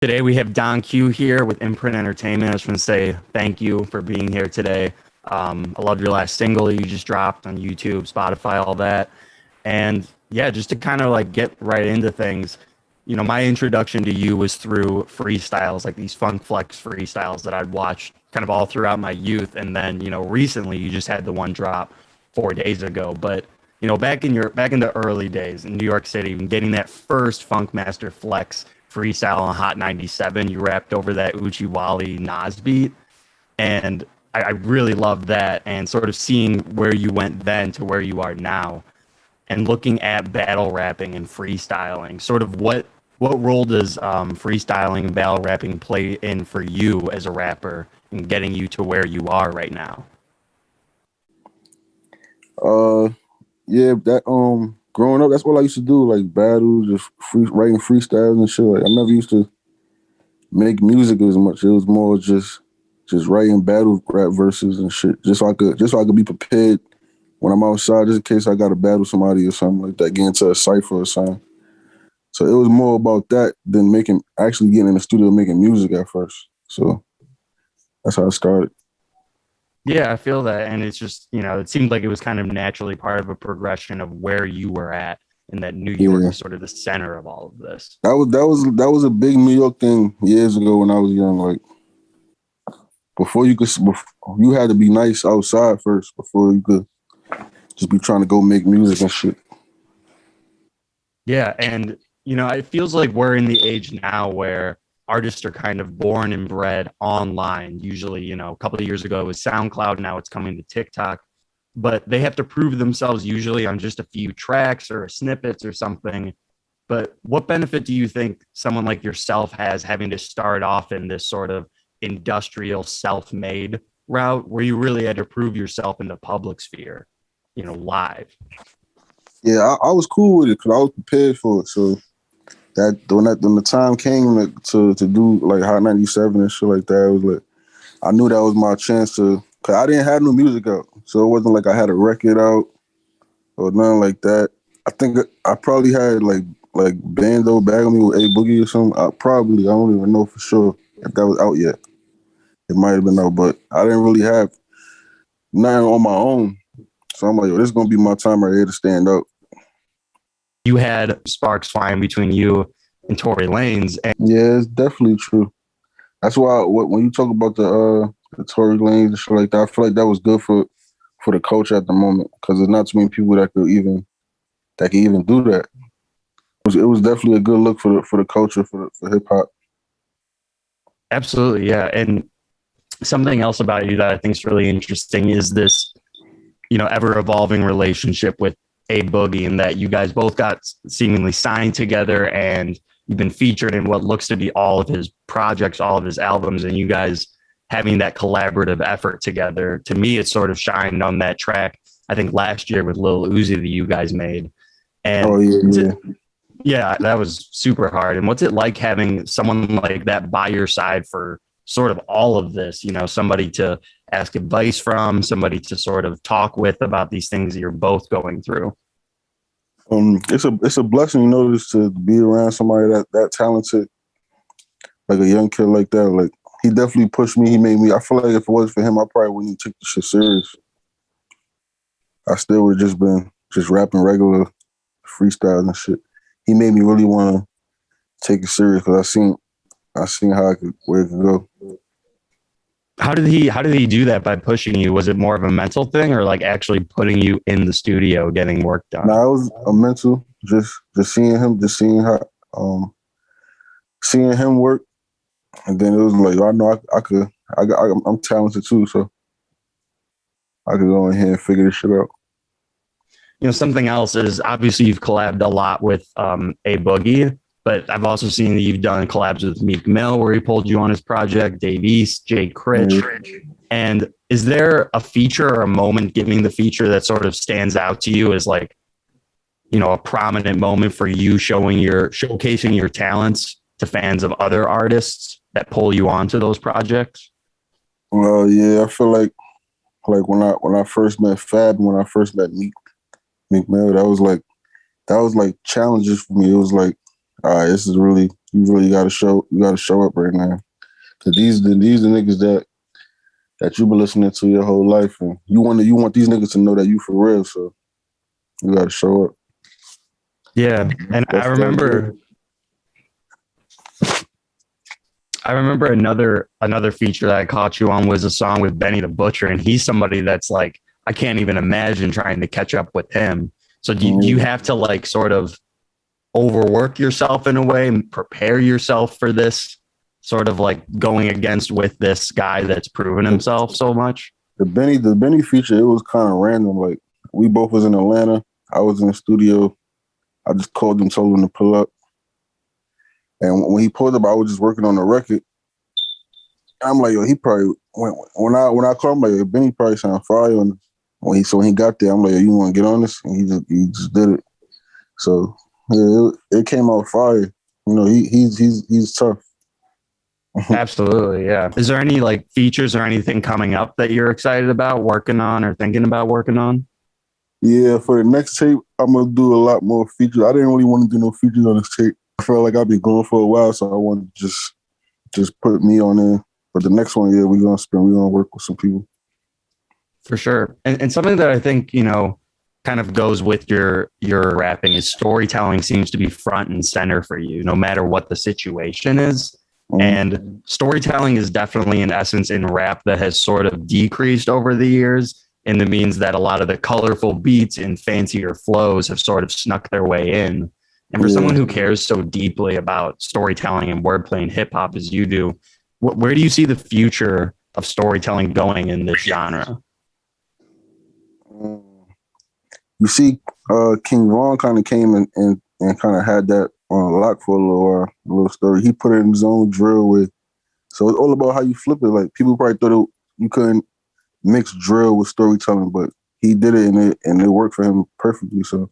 Today we have Don Q here with IMPRINT Entertainment. I just want to say thank you for being here today. I loved your last single you just dropped on YouTube, Spotify, all that. And yeah, just to kind of like get right into things, my introduction to you was through freestyles, like these Funk Flex freestyles that I'd watched kind of all throughout my youth. And then, recently you just had the one drop 4 days ago. But back in the early days in New York City, and getting that first Funk Master Flex freestyle on Hot 97, you rapped over that Uchi Wally Nas beat. And I really loved that, and sort of seeing where you went then to where you are now, and looking at battle rapping and freestyling, sort of what role does freestyling and battle rapping play in for you as a rapper and getting you to where you are right now? Uh, yeah, that growing up, that's what I used to do, like battles, just writing freestyles and shit. Like I never used to make music as much. It was more just writing battle rap verses and shit, just so I could be prepared when I'm outside, just in case I got to battle somebody or something like that, get into a cipher or something. So it was more about that than actually getting in the studio making music at first. So that's how I started. Yeah, I feel that, and it's just it seemed like it was kind of naturally part of a progression of where you were at, and that New York Yeah, is sort of the center of all of this. that was a big New York thing years ago when I was young. Like before you had to be nice outside first before you could just be trying to go make music and shit. Yeah, and it feels like we're in the age now where artists are kind of born and bred online. Usually, a couple of years ago it was SoundCloud, now it's coming to TikTok, but they have to prove themselves usually on just a few tracks or snippets or something. But what benefit do you think someone like yourself has having to start off in this sort of industrial self-made route where you really had to prove yourself in the public sphere, live? Yeah, I was cool with it because I was prepared for it. So when the time came to do like Hot 97 and shit like that, it was like I knew that was my chance to. Cause I didn't have no music out, so it wasn't like I had a record out or nothing like that. I think I probably had like Bando Bag on Me with A Boogie or something. I don't even know for sure if that was out yet. It might have been out, but I didn't really have nothing on my own. So I'm like, yo, this is gonna be my time right here to stand up. You had sparks flying between you and Tory Lanez. And Yeah, it's definitely true. That's why when you talk about the Tory Lanez and shit like that, I feel like that was good for the culture at the moment because there's not too many people that could even do that. It was definitely a good look for the culture for hip hop. absolutely, yeah. And something else about you that I think is really interesting is this, ever evolving relationship with A Boogie, and that you guys both got seemingly signed together, and you've been featured in what looks to be all of his projects, all of his albums, and you guys having that collaborative effort together. To me, it sort of shined on that track, I think last year with Lil Uzi that you guys made. Oh And yeah, yeah. yeah, that was super hard. And what's it like having someone like that by your side for sort of all of this? Somebody to ask advice from, somebody to sort of talk with about these things that you're both going through. It's a blessing, just to be around somebody that talented, like a young kid like that. Like he definitely pushed me. He made me. I feel like if it wasn't for him, I probably wouldn't even take the shit serious. I still would have just been just rapping regular freestyles and shit. He made me really want to take it serious because I seen where it could go. How did he do that by pushing you? Was it more of a mental thing or like actually putting you in the studio getting work done? Now it was a mental, just seeing him, just seeing him work, and then it was like I know I could, I'm talented too, so I could go in here and figure this shit out. Something else is obviously you've collabed a lot with A Boogie, but I've also seen that you've done collabs with Meek Mill where he pulled you on his project, Dave East, Jay Critch. And is there a feature or a moment giving the feature that sort of stands out to you as like, a prominent moment for you showcasing your talents to fans of other artists that pull you onto those projects? Well, yeah, I feel like when I first met Fab, and when I first met Meek Mill, that was like challenges for me. It was like all right, this is really, you really got to show up right now. Cause these the niggas that you've been listening to your whole life, and you want these niggas to know that you for real. So you got to show up. Yeah, and I remember another feature that I caught you on was a song with Benny the Butcher, and he's somebody that's like I can't even imagine trying to catch up with him. So do you have to like sort of overwork yourself in a way and prepare yourself for this sort of like going against with this guy that's proven himself so much? The Benny feature, it was kind of random. Like we both was in Atlanta. I was in the studio. I just called him, told him to pull up. And when he pulled up, I was just working on the record. I'm like, yo, he probably when I called him, like, yo, Benny probably sound fire. And when he got there, I'm like, yo, you want to get on this? And he just did it. So yeah, it came out fire. You know, he's tough. Absolutely, yeah. Is there any like features or anything coming up that you're excited about working on or thinking about working on? Yeah, for the next tape, I'm gonna do a lot more features. I didn't really want to do no features on this tape. I felt like I've been going for a while, so I wanted to just put me on there. But the next one, yeah, we're gonna work with some people. For sure. And something that I think, kind of goes with your rapping is storytelling seems to be front and center for you, no matter what the situation is. Mm-hmm. And storytelling is definitely an essence in rap that has sort of decreased over the years. And it means that a lot of the colorful beats and fancier flows have sort of snuck their way in. And for someone who cares so deeply about storytelling and wordplay and hip hop as you do, where do you see the future of storytelling going in this genre? You see, King Von kind of came and kind of had that on lock for a little while, a little story. He put it in his own drill with. So it's all about how you flip it. Like people probably thought you couldn't mix drill with storytelling, but he did it and it worked for him perfectly. So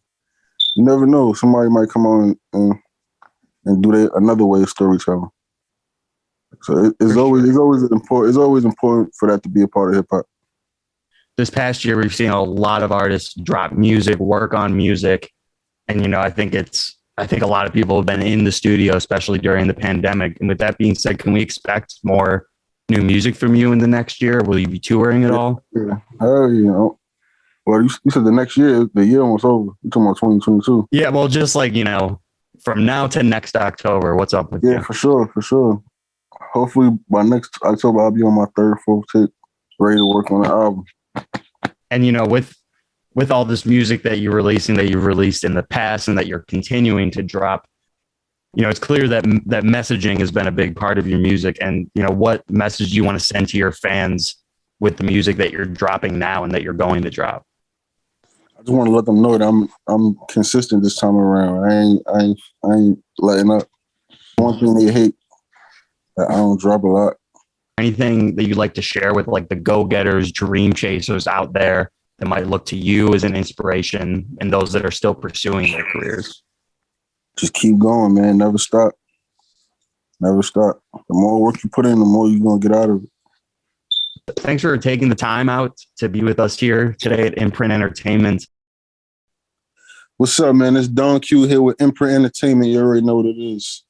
you never know. Somebody might come on and do that another way of storytelling. So it's always important for that to be a part of hip hop. This past year, we've seen a lot of artists drop music, work on music, and I think a lot of people have been in the studio, especially during the pandemic. And with that being said, can we expect more new music from you in the next year? Will you be touring at all? Yeah. Well, you said the next year, the year almost over. You're talking about 2022. Yeah, well, just like, from now to next October, what's up with you? Yeah, for sure. Hopefully by next October, I'll be on my third, fourth tape, ready to work on the album. And, with all this music that you're releasing, that you've released in the past and that you're continuing to drop, it's clear that messaging has been a big part of your music. And, what message do you want to send to your fans with the music that you're dropping now and that you're going to drop? I just want to let them know that I'm consistent this time around. I ain't letting up. One thing they hate, that I don't drop a lot. Anything that you'd like to share with like the go-getters, dream chasers out there that might look to you as an inspiration and those that are still pursuing their careers? Just keep going, man. Never stop. Never stop. The more work you put in, the more you're going to get out of it. Thanks for taking the time out to be with us here today at IMPRINT Entertainment. What's up, man? It's Don Q here with IMPRINT Entertainment. You already know what it is.